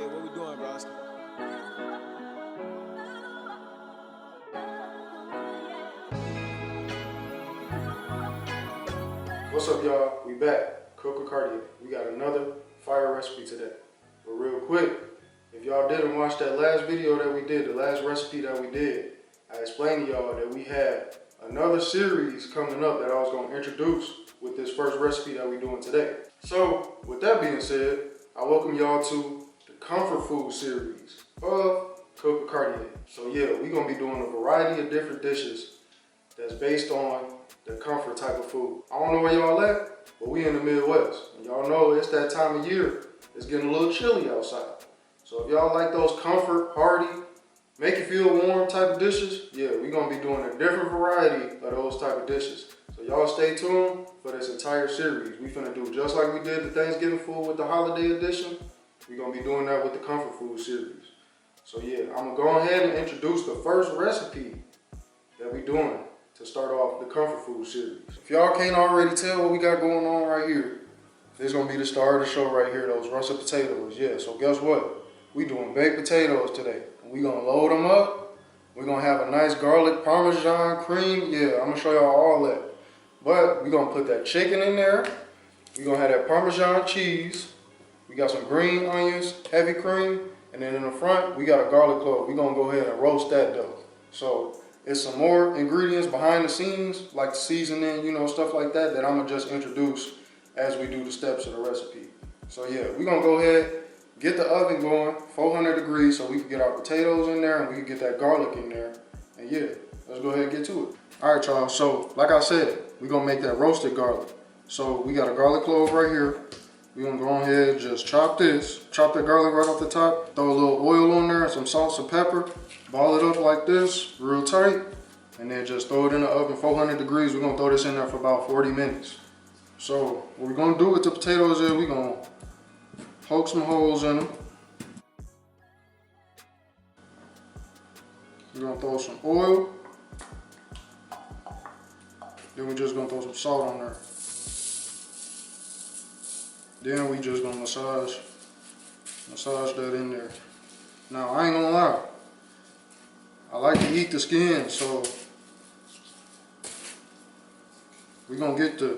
Cartea, what we doing, bros? What's up, y'all? We back. Cook with Cartea. We got another fire recipe today. But real quick, if y'all didn't watch that last video that we did, the last recipe that we did, I explained to y'all that we had another series coming up that I was going to introduce with this first recipe that we're doing today. So, with that being said, I welcome y'all to the comfort food series of Cook with Cartea. So yeah, we're going to be doing a variety of different dishes that's based on the comfort type of food. I don't know where y'all at, but we in the Midwest. And y'all know it's that time of year. It's getting a little chilly outside. So if y'all like those comfort, hearty, make you feel warm type of dishes, yeah, we're gonna be doing a different variety of those type of dishes. So y'all stay tuned for this entire series. We finna do just like we did the Thanksgiving food with the holiday edition. We're gonna be doing that with the comfort food series. So yeah, I'm gonna go ahead and introduce the first recipe that we're doing to start off the comfort food series. If y'all can't already tell what we got going on right here, this is gonna be the star of the show right here, those russet potatoes. Yeah, so guess what? We doing baked potatoes today. We gonna load them up. We're gonna have a nice garlic Parmesan cream. Yeah, I'm gonna show y'all all that. But we gonna put that chicken in there. We gonna have that Parmesan cheese. We got some green onions, heavy cream, and then in the front, we got a garlic clove. We're gonna go ahead and roast that dough. So it's some more ingredients behind the scenes, like the seasoning, you know, stuff like that, that I'm gonna just introduce as we do the steps of the recipe. So yeah, we're gonna go ahead, get the oven going, 400 degrees, so we can get our potatoes in there and we can get that garlic in there. And yeah, let's go ahead and get to it. All right, y'all, so like I said, we're gonna make that roasted garlic. So we got a garlic clove right here. We're gonna go ahead and just chop that garlic right off the top, throw a little oil on there, some salt, some pepper, ball it up like this, real tight, and then just throw it in the oven, 400 degrees. We're gonna throw this in there for about 40 minutes. So what we're gonna do with the potatoes is we're gonna poke some holes in them. We're gonna throw some oil. Then we're just gonna throw some salt on there. Then we just gonna massage that in there. Now I ain't gonna lie, I like to eat the skin, so we're gonna get the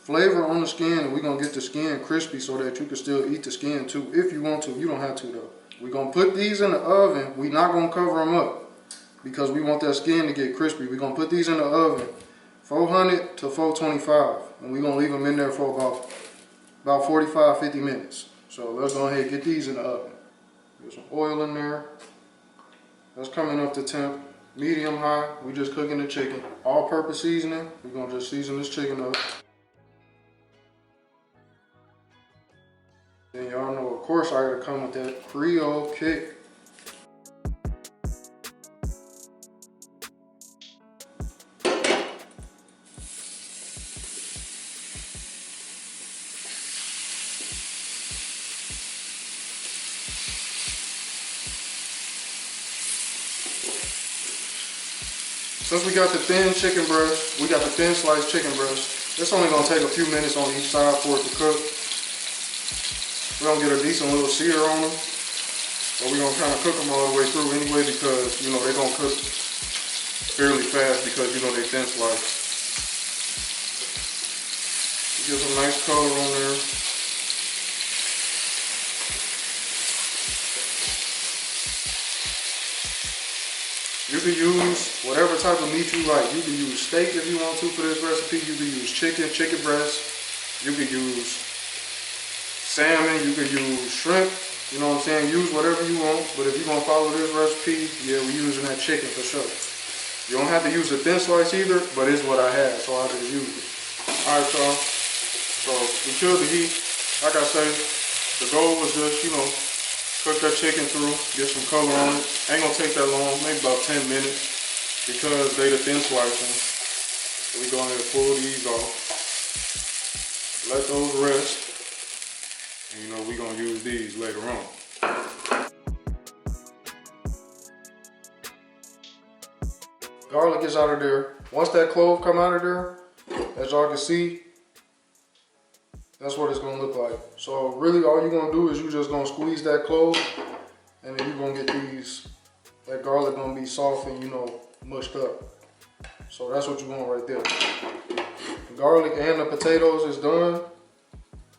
flavor on the skin and we're gonna get the skin crispy so that you can still eat the skin too, if you want to. You don't have to though. We're gonna put these in the oven. We're not gonna cover them up because we want that skin to get crispy. We're gonna put these in the oven, 400 to 425, and we're gonna leave them in there for about 45, 50 minutes. So let's go ahead and get these in the oven. Get some oil in there. That's coming up to temp, medium high. We just cooking the chicken. All-purpose seasoning. We're gonna just season this chicken up. Then y'all know, of course, I gotta come with that Creole kick. Since we got the thin chicken breast, we got the thin sliced chicken breast, it's only gonna take a few minutes on each side for it to cook. We're gonna get a decent little sear on them, but we're gonna kind of cook them all the way through anyway because, you know, they're gonna cook fairly fast because, you know, they thin sliced. Get some nice color on there. You can use whatever type of meat you like. You can use steak if you want to for this recipe. You can use chicken breast. You can use salmon. You can use shrimp. You know what I'm saying? Use whatever you want. But if you're going to follow this recipe, yeah, we're using that chicken for sure. You don't have to use the thin slice either, but it's what I had, so I just used it. Alright, y'all. So we killed the heat. Like I say, the goal was just, you know, cook that chicken through, get some color on it. Ain't gonna take that long, maybe about 10 minutes because they the thin slicing. So we go ahead and pull these off. Let those rest. And you know, we gonna use these later on. Garlic is out of there. Once that clove come out of there, as y'all can see, That's what it's gonna look like. So really all you're gonna do is you just gonna squeeze that close, and then you're gonna get that garlic gonna be soft and, you know, mushed up. So that's what you want right there. The garlic and the potatoes is done.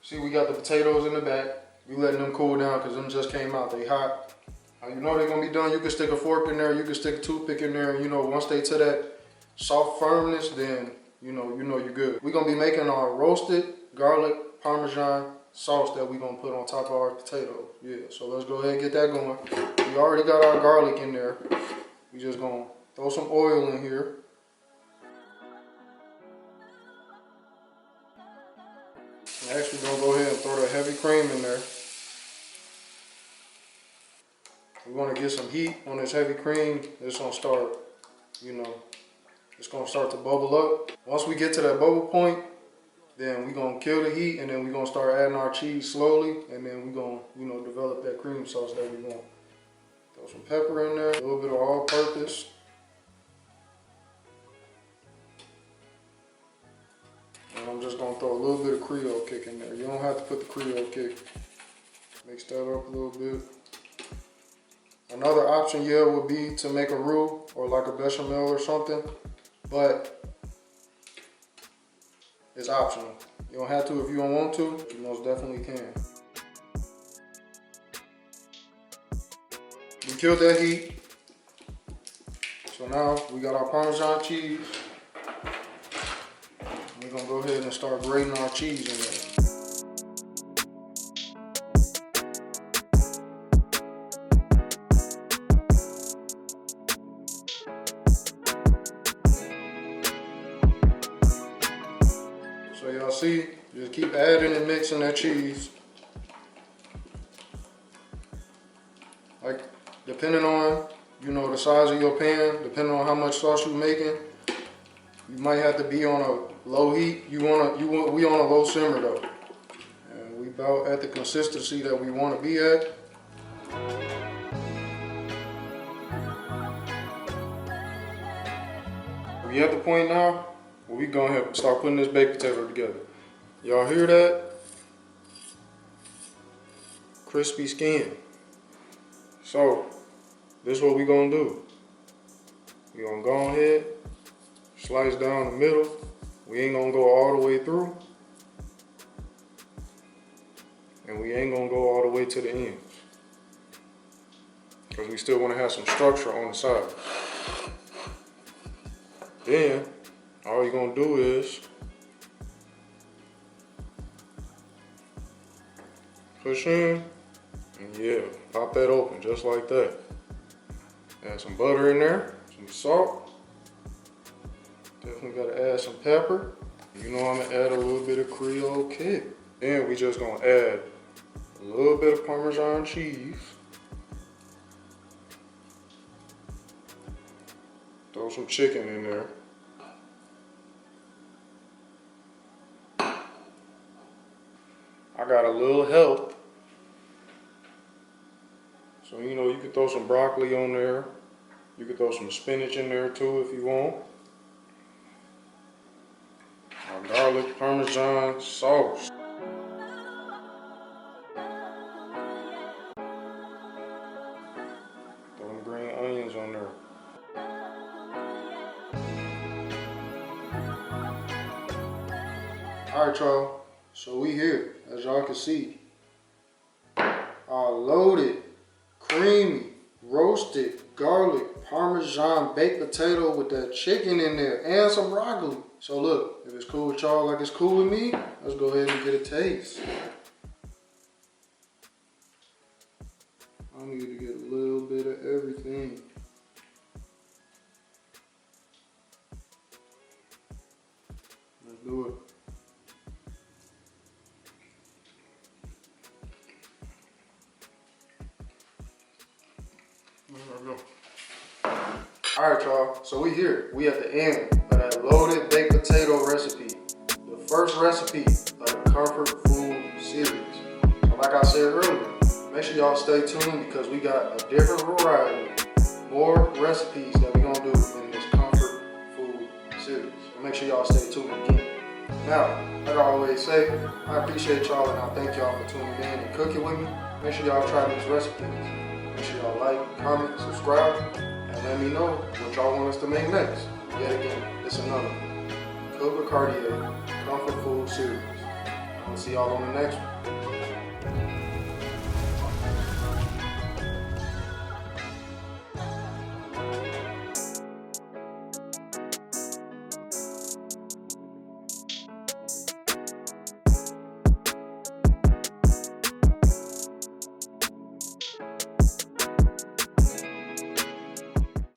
See, we got the potatoes in the back. We letting them cool down because them just came out, they hot. Now, you know they're gonna be done. You can stick a fork in there, you can stick a toothpick in there, and you know, once they to that soft firmness, then you know you're good. We're gonna be making our roasted garlic Parmesan sauce that we're gonna put on top of our potatoes. Yeah, so let's go ahead and get that going. We already got our garlic in there. We just gonna throw some oil in here. Next, we're gonna go ahead and throw the heavy cream in there. We want to get some heat on this heavy cream. It's gonna start, you know, it's gonna start to bubble up. Once we get to that bubble point, then we're gonna kill the heat, and then we're gonna start adding our cheese slowly, and then we're gonna, you know, develop that cream sauce that we want. Throw some pepper in there, a little bit of all-purpose. And I'm just gonna throw a little bit of Creole kick in there. You don't have to put the Creole kick. Mix that up a little bit. Another option, yeah, would be to make a roux or like a bechamel or something, but it's optional. You don't have to if you don't want to, but you most definitely can. We killed that heat. So now we got our Parmesan cheese. We're gonna go ahead and start grating our cheese in there. So y'all see, just keep adding and mixing that cheese. Like, depending on, you know, the size of your pan, depending on how much sauce you're making, you might have to be on a low heat. We on a low simmer though. And we about at the consistency that we want to be at. We at the point now where we go ahead and start putting this baked potato together. Y'all hear that? Crispy skin. So, this is what we gonna do. We gonna go ahead, slice down the middle. We ain't gonna go all the way through. And we ain't gonna go all the way to the ends. Because we still wanna have some structure on the side. Then, all you're gonna do is push in, and yeah, pop that open just like that. Add some butter in there, some salt. Definitely gotta add some pepper. You know I'm gonna add a little bit of Creole kick. Then we just gonna add a little bit of Parmesan cheese. Throw some chicken in there. I got a little help. So, you know, you could throw some broccoli on there. You could throw some spinach in there too if you want. Our garlic Parmesan sauce. Throw them green onions on there. All right, y'all. So we here, as y'all can see. Our loaded, creamy, roasted garlic Parmesan baked potato with that chicken in there and some broccoli. So look, if it's cool with y'all like it's cool with me, let's go ahead and get a taste. I need to get a little bit of everything. Let's do it. All right, y'all, so we here. We at the end of that loaded baked potato recipe. The first recipe of the Comfort Food series. So like I said earlier, make sure y'all stay tuned because we got a different variety, more recipes that we're gonna do in this Comfort Food series. So make sure y'all stay tuned again. Now, like I always say, I appreciate y'all and I thank y'all for tuning in and cooking with me. Make sure y'all try these recipes. Make sure y'all like, comment, subscribe, and let me know what y'all want us to make next. Yet again, it's another Cook with Cartea Comfort Food series. I'll see y'all on the next one.